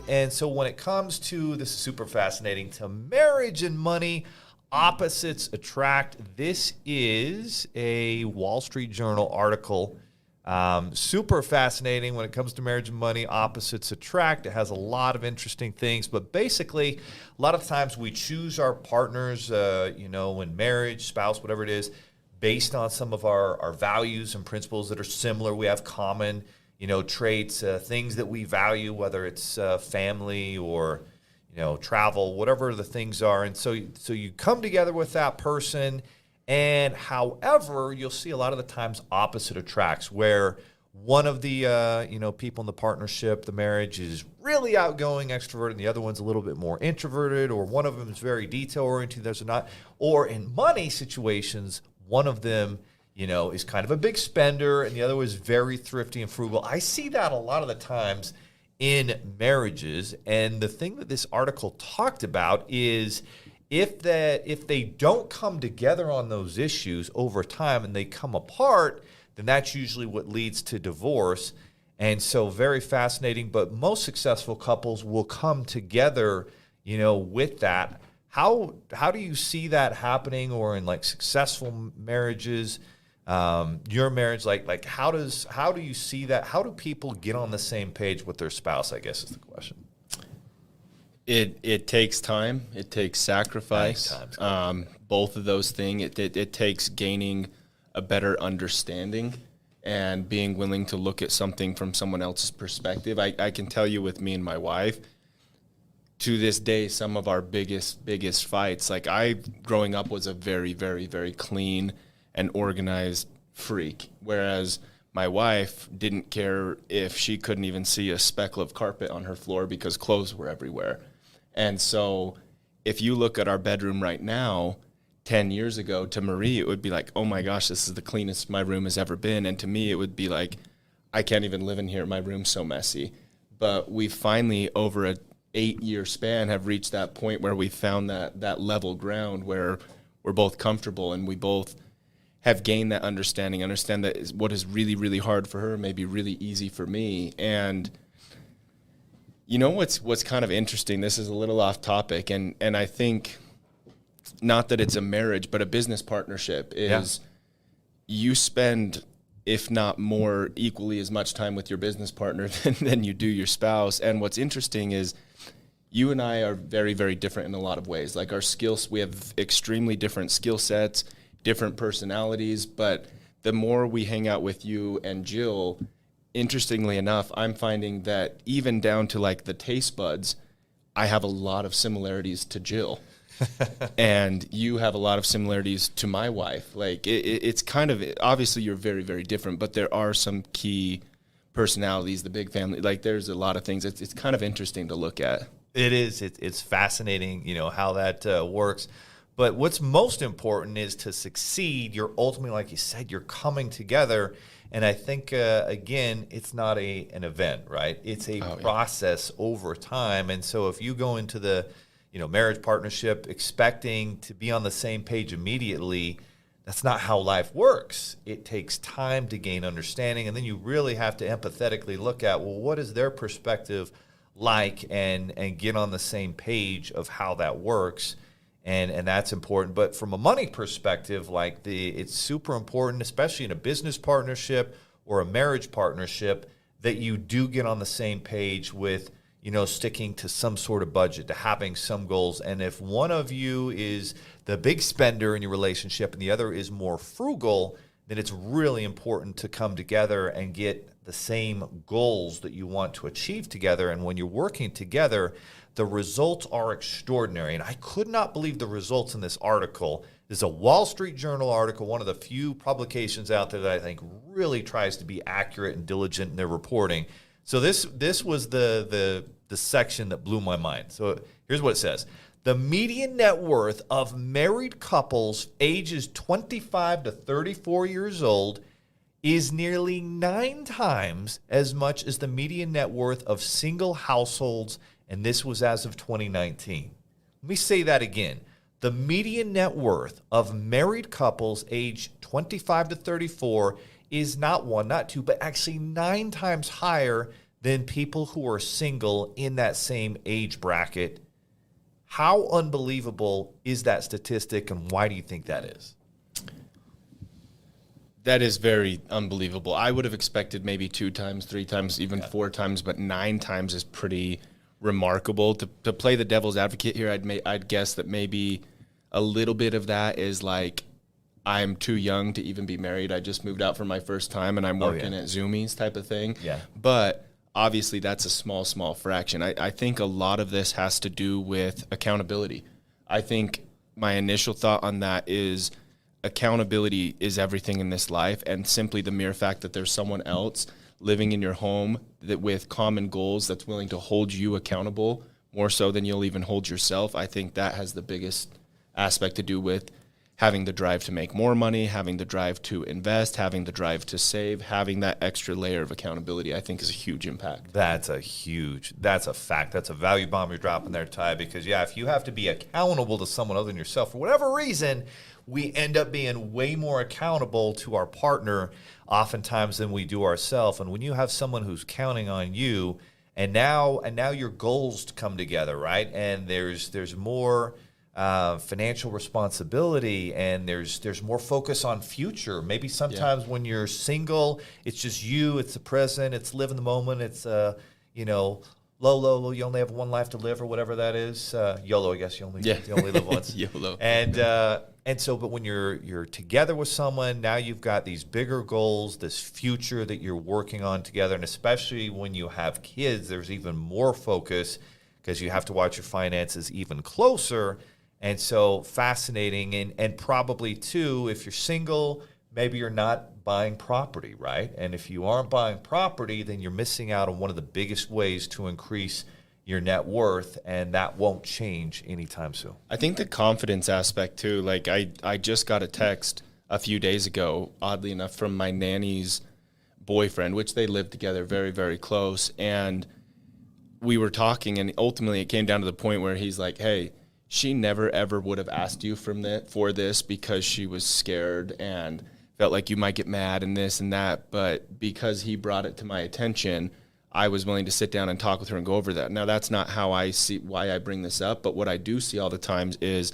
And so when it comes to, this is super fascinating, to marriage and money, opposites attract. This is a Wall Street Journal article. Super fascinating when it comes to marriage and money, opposites attract. It has a lot of interesting things, but basically a lot of times we choose our partners, in marriage, spouse, whatever it is, based on some of our values and principles that are similar. We have common, traits, things that we value, whether it's family or, travel, whatever the things are. And so you come together with that person. And however, you'll see a lot of the times opposite attracts, where one of the people in the partnership, the marriage, is really outgoing, extroverted, and the other one's a little bit more introverted, or one of them is very detail oriented, the others are not. Or in money situations, one of them, is kind of a big spender, and the other was very thrifty and frugal. I see that a lot of the times in marriages, and the thing that this article talked about is, if they don't come together on those issues over time and they come apart, then that's usually what leads to divorce. And so very fascinating, but most successful couples will come together, with that. How do you see that happening, or in like successful marriages, your marriage, like how do you see that? How do people get on the same page with their spouse, I guess is the question. It takes time. It takes sacrifice. Both of those things. It takes gaining a better understanding and being willing to look at something from someone else's perspective. I can tell you, with me and my wife, to this day, some of our biggest fights, like I, growing up, was a very, very, very clean and organized freak, whereas my wife didn't care if she couldn't even see a speckle of carpet on her floor because clothes were everywhere. And so if you look at our bedroom right now, 10 years ago, to Marie, it would be like, oh my gosh, this is the cleanest my room has ever been. And to me, it would be like, I can't even live in here. My room's so messy. But we finally, over a 8-year span, have reached that point where we found that level ground where we're both comfortable, and we both have gained that understand that is what is really, really hard for her may be really easy for me. And what's kind of interesting, this is a little off topic, and I think, not that it's a marriage, but a business partnership is, you spend, if not more, equally as much time with your business partner than you do your spouse. And what's interesting is, you and I are very, very different in a lot of ways. Like our skills, we have extremely different skill sets, different personalities, but the more we hang out with you and Jill, interestingly enough, I'm finding that even down to like the taste buds, I have a lot of similarities to Jill. And you have a lot of similarities to my wife. Like it's kind of, obviously you're very, very different, but there are some key personalities, the big family, like there's a lot of things. It's kind of interesting to look at. It is. It's fascinating, how that works. But what's most important is to succeed. You're ultimately, like you said, you're coming together. And I think, again, it's not an event, right? It's a process over time. And so if you go into the, marriage partnership expecting to be on the same page immediately, that's not how life works. It takes time to gain understanding. And then you really have to empathetically look at, well, what is their perspective like, and get on the same page of how that works. And that's important. But from a money perspective, it's super important, especially in a business partnership or a marriage partnership, that you do get on the same page with, sticking to some sort of budget, to having some goals. And if one of you is the big spender in your relationship and the other is more frugal, then it's really important to come together and get the same goals that you want to achieve together. And when you're working together, the results are extraordinary. And I could not believe the results in this article. This is a Wall Street Journal article, one of the few publications out there that I think really tries to be accurate and diligent in their reporting. So this was the section that blew my mind. So here's what it says. The median net worth of married couples ages 25 to 34 years old is nearly 9 times as much as the median net worth of single households, and this was as of 2019. Let me say that again. The median net worth of married couples aged 25 to 34 is not 1, not 2, but actually 9 times higher than people who are single in that same age bracket. How unbelievable is that statistic, and why do you think that is? That is very unbelievable. I would have expected maybe 2 times, 3 times, even 4 times, but 9 times is pretty remarkable. To play the devil's advocate here, I'd guess that maybe a little bit of that is like, I'm too young to even be married. I just moved out for my first time, and I'm working at Zoomies type of thing. Yeah. But obviously, that's a small fraction. I think a lot of this has to do with accountability. I think my initial thought on that is accountability is everything in this life, and simply the mere fact that there's someone else living in your home that with common goals that's willing to hold you accountable more so than you'll even hold yourself. I think that has the biggest aspect to do with having the drive to make more money, having the drive to invest, having the drive to save, having that extra layer of accountability, I think is a huge impact. That's a fact. That's a value bomb you're dropping there, Ty, because, if you have to be accountable to someone other than yourself, for whatever reason, we end up being way more accountable to our partner oftentimes than we do ourselves. And when you have someone who's counting on you, and now your goals come together, right? And there's more financial responsibility, and there's more focus on future. Maybe sometimes when you're single, it's just you, it's the present, it's live in the moment, it's low, you only have one life to live, or whatever that is. YOLO, I guess you only live once. YOLO. And so, but when you're together with someone, now you've got these bigger goals, this future that you're working on together, and especially when you have kids, there's even more focus because you have to watch your finances even closer. And so fascinating, and probably too, if you're single, maybe you're not buying property, right? And if you aren't buying property, then you're missing out on one of the biggest ways to increase your net worth, and that won't change anytime soon. I think the confidence aspect too, like I just got a text a few days ago, oddly enough, from my nanny's boyfriend, which they live together very, very close, and we were talking, and ultimately it came down to the point where he's like, hey, she never ever would have asked you for this because she was scared and felt like you might get mad and this and that. But because he brought it to my attention, I was willing to sit down and talk with her and go over that. Now, that's not how I see why I bring this up, but what I do see all the times is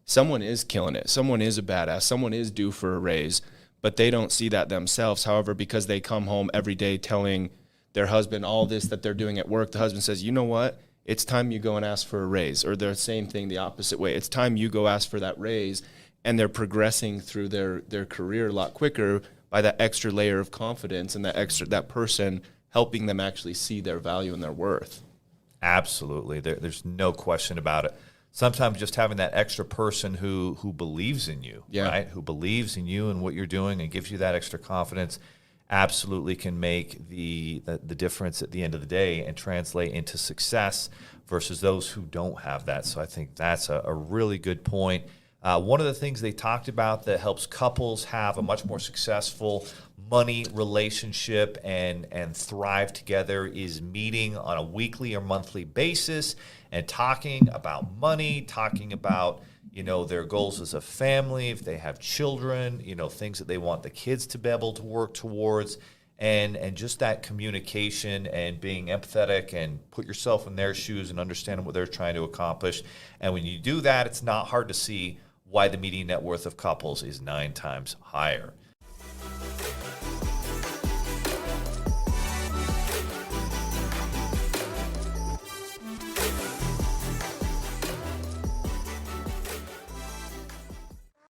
someone is killing it. Someone is a badass. Someone is due for a raise, but they don't see that themselves. However, because they come home every day telling their husband all this that they're doing at work, the husband says, you know what? It's time you go and ask for a raise. Or the same thing the opposite way. It's time you go ask for that raise. And they're progressing through their career a lot quicker by that extra layer of confidence and that person helping them actually see their value and their worth. Absolutely. There's no question about it. Sometimes just having that extra person who believes in you, right? Who believes in you and what you're doing and gives you that extra confidence absolutely can make the difference at the end of the day and translate into success versus those who don't have that. So I think that's a really good point. One of the things they talked about that helps couples have a much more successful money relationship and thrive together is meeting on a weekly or monthly basis and talking about money, talking about their goals as a family, if they have children, things that they want the kids to be able to work towards, and just that communication and being empathetic and put yourself in their shoes and understanding what they're trying to accomplish. And when you do that, it's not hard to see why the median net worth of couples is 9 times higher.